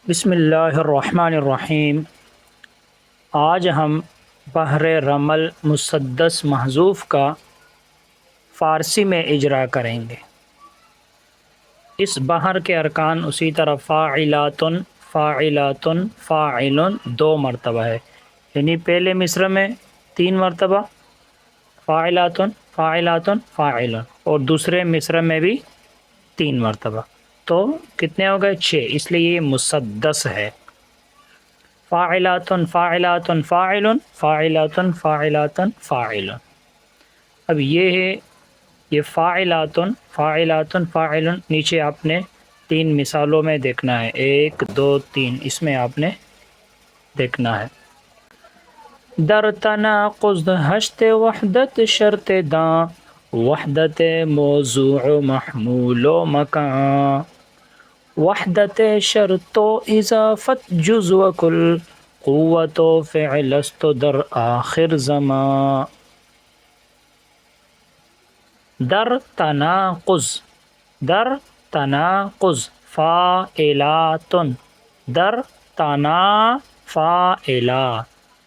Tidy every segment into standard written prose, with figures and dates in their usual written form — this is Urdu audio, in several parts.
بسم اللہ الرحمن الرحیم۔ آج ہم بحر رمل مسدس محذوف کا فارسی میں اجرا کریں گے۔ اس بحر کے ارکان اسی طرح فاعلاتن، فاعلاتن، فاعلن 2 مرتبہ ہے، یعنی پہلے مصرع میں 3 مرتبہ فاعلاتن، فاعلاتن، فاعلن، اور دوسرے مصرع میں بھی 3 مرتبہ، تو کتنے ہو گئے؟ 6، اس لیے یہ مسدس ہے۔ فاعلاتن، فاعلاتن، فاعلن، فاعلاتن، فاعلاتن، فاعلن۔ اب یہ ہے، یہ فاعلاتن، فاعلاتن، فاعلن، نیچے آپ نے 3 مثالوں میں دیکھنا ہے، 1 2 3، اس میں آپ نے دیکھنا ہے۔ در تناقض ہشت وحدت شرط داں، وحدت موضوع محمول و مکان، وحدت شرط و اضافت جز و کل، قوت و فعل است در آخر زمان۔ در تناقض، در تناقض، فاعلاتن، در تنا فاعلا،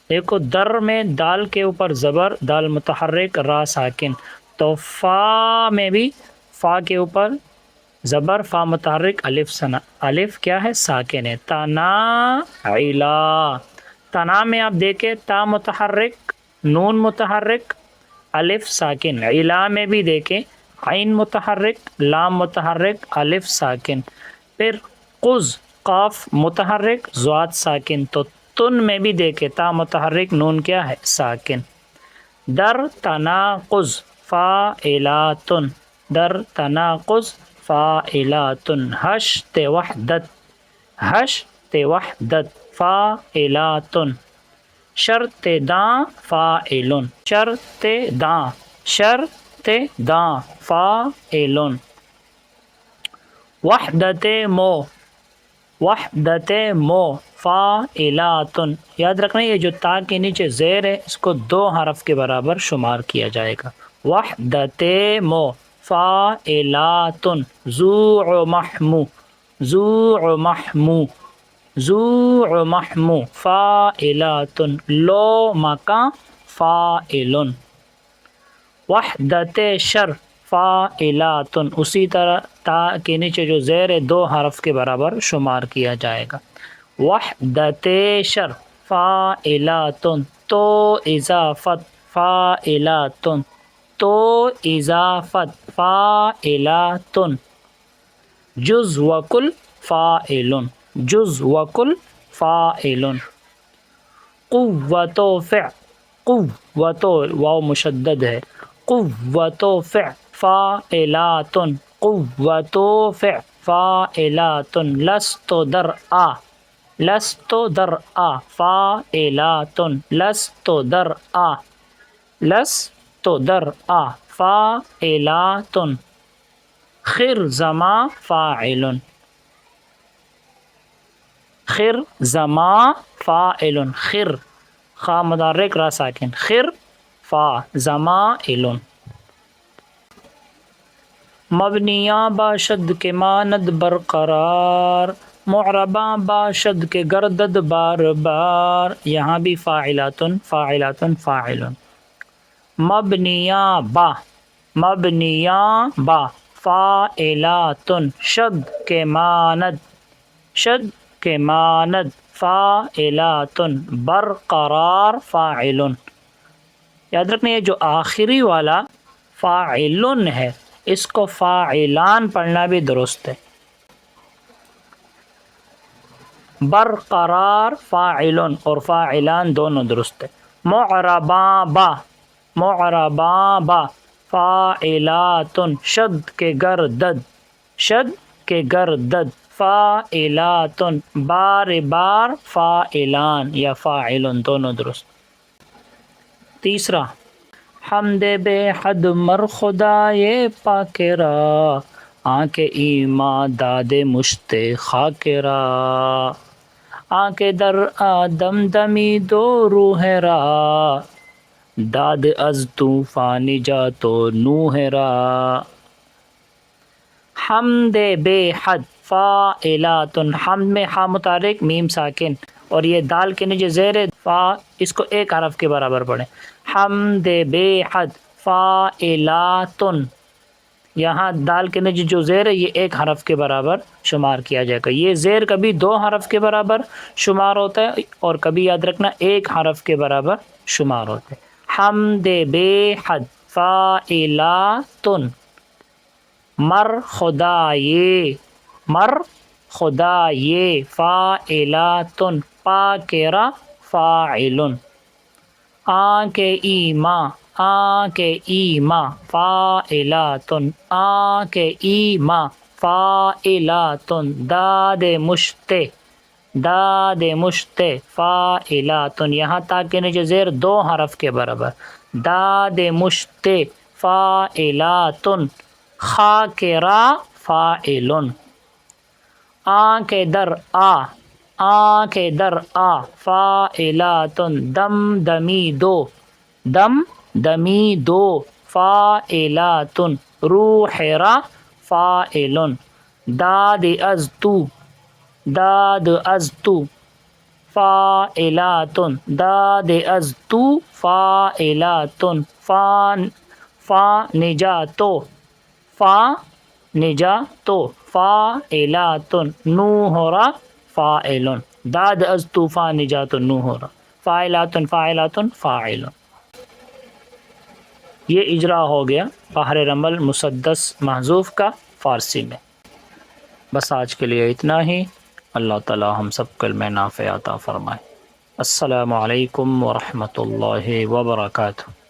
دیکھو در میں دال کے اوپر زبر، دال متحرک، را ساکن، تو فا میں بھی فا کے اوپر زبر، فا متحرک، الف سنا، الف کیا ہے؟ ساکن ہے۔ تنا علا، تنا میں آپ دیکھیں تا متحرک، نون متحرک، الف ساکن۔ علا میں بھی دیکھیں عین متحرک، لام متحرک، الف ساکن۔ پھر قز، قاف متحرک، ضاد ساکن، تو تن میں بھی دیکھیں تا متحرک، نون کیا ہے؟ ساکن۔ در تناقض فاعلاتن، در تناقض فاعلاتن، ہشت وحدت، ہشت وحدت، فاعلاتن، شرط داں فاعلن، شرط داں، شرط داں، فاعلن۔ وحدت مو، وحدت مو، فاعلاتن، یاد رکھنا یہ جو تا کے نیچے زیر ہے اس کو 2 حرف کے برابر شمار کیا جائے گا۔ وحدت مو، فاعلاتن، ذو محمو، ذو محمو، ذو محمو، فاعلاتن، لو مکان، فاعلن۔ وحدت شر، فاعلاتن، اسی طرح تا کے نیچے جو زیر ہے 2 حرف کے برابر شمار کیا جائے گا۔ وحدت شر، فاعلاتن، تو اضافت، فاعلاتن، تو اضافت، فاعلاتن، جز و کل، فاعلن، جز و کل، فاعلن۔ قوت و فع، قوت، واو مشدد ہے، قوت و فع، فاعلاتن، قوت و فع، فاعلاتن، لست در آ، لست در آ، فاعلاتن، لست در آ، لست در آ، فاعلاتن۔ خر زما فاعلن، خر زما فاعلن، خر، خا متحرک، را ساکن، خر، فا، زمائلن۔ مبنیاں باشد کے ماند برقرار، معرباں باشد کے گردد بار بار، یہاں بھی فاعلاتن، فاعلاتن، فاعلن۔ مبنیاں با، مبنیاں با، فاعلاتن، شد کے ماند، شد کے ماند، فاعلاتن، برقرار، فاعلن۔ یاد رکھنا یہ جو آخری والا فاعلن ہے اس کو فاعلان پڑھنا بھی درست ہے۔ برقرار فاعلن اور فاعلان دونوں درست ہے۔ معرباں با، معرباں با، فاعلاتن، شد کے گردد، شد کے گردد، فاعلاتن، بار بار، فاعلان یا فاعلن دونوں درست۔ تیسرا، حمد بے حد مر خدائے پاک را، آنکھ ایماں داد مشت خاک را، آنکھ در آدم دمی دو روح را، داد از طوفان جات و نوح را۔ حمد بے حد، فاعلاتن، حمد میں ہا متحرک میم ساکن، اور یہ دال کے نیچے زیر ہے فا، اس کو ایک حرف کے برابر پڑھیں، حمد بے حد فاعلاتن، یہاں دال کے نیچے جو زیر ہے یہ ایک حرف کے برابر شمار کیا جائے گا۔ یہ زیر کبھی 2 حرف کے برابر شمار ہوتا ہے اور کبھی یاد رکھنا ایک حرف کے برابر شمار ہوتا ہے۔ حمد بے حد فاعلاتن، مر خدائے، مر خدائے فاعلاتن، پا کے را فاعلن، آ کے ایما، آ کے ایما فاعلاتن، آ کے ایما فاعلاتن، داد مشتے، داد مشتے فاعلاتن، یہاں تک کے نیچے زیر 2 حرف کے برابر، داد مشتے فاعلاتن، خا کے را فاعلن، آ کے در آ، آ کے در آ فاعلاتن، دم دمی دو، دم دمی دو فاعلاتن، روح را فاعلن، داد از تو، داد از تو فاعلاتن، داد از تو فاعلاتن، فا نجاتو، فا نجاتو فاعلاتن، نوح را فاعلن، داد از تو فا نجاتن نوح را فاعلاتن، فاعلاتن فاعلن۔ یہ اجرا ہو گیا بحر رمل مسدس محذوف کا فارسی میں۔ بس آج کے لیے اتنا ہی، اللہ تعالی ہم سب کو علم نافع عطا فرمائے۔ السلام علیکم ورحمۃ اللہ وبرکاتہ۔